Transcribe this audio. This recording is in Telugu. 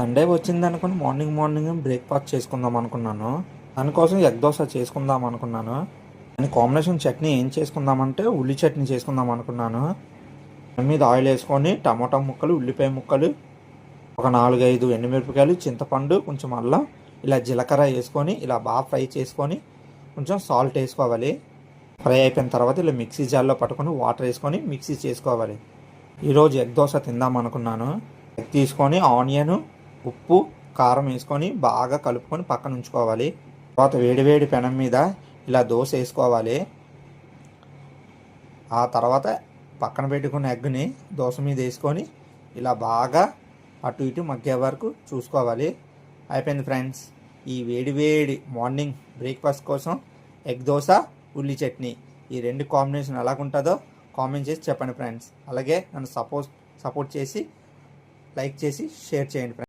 సండే వచ్చిందనుకుని మార్నింగ్ మార్నింగ్ బ్రేక్ఫాస్ట్ చేసుకుందాం అనుకున్నాను. దానికోసం ఎగ్ దోశ చేసుకుందాం అనుకున్నాను. దాని కాంబినేషన్ చట్నీ ఏం చేసుకుందామంటే ఉల్లి చట్నీ చేసుకుందాం అనుకున్నాను. దాని మీద ఆయిల్ వేసుకొని టమాటా ముక్కలు, ఉల్లిపాయ ముక్కలు, ఒక 4-5 ఎండుమిరపకాయలు, చింతపండు, కొంచెం అల్లం, ఇలా జీలకర్ర వేసుకొని ఇలా బాగా ఫ్రై చేసుకొని కొంచెం సాల్ట్ వేసుకోవాలి. ఫ్రై అయిపోయిన తర్వాత ఇలా మిక్సీ జార్లో పట్టుకొని వాటర్ వేసుకొని మిక్సీ చేసుకోవాలి. ఈరోజు ఎగ్ దోశ తిందాం అనుకున్నాను. ఎగ్ తీసుకొని ఆనియన్, ఉప్పు, కారం వేసుకొని బాగా కలుపుకొని పక్కన ఉంచుకోవాలి. తర్వాత వేడివేడి పెనం మీద ఇలా దోశ వేసుకోవాలి. ఆ తర్వాత పక్కన పెట్టుకున్న ఎగ్ని దోశ మీద వేసుకొని ఇలా బాగా అటు ఇటు మగ్గే వరకు చూసుకోవాలి. అయిపోయింది ఫ్రెండ్స్. ఈ వేడివేడి మార్నింగ్ బ్రేక్ఫాస్ట్ కోసం ఎగ్ దోశ, ఉల్లి చట్నీ, ఈ రెండు కాంబినేషన్ ఎలాగుంటుందో కామెంట్ చేసి చెప్పండి ఫ్రెండ్స్. అలాగే నన్ను సపోర్ట్ చేసి లైక్ చేసి షేర్ చేయండి ఫ్రెండ్స్.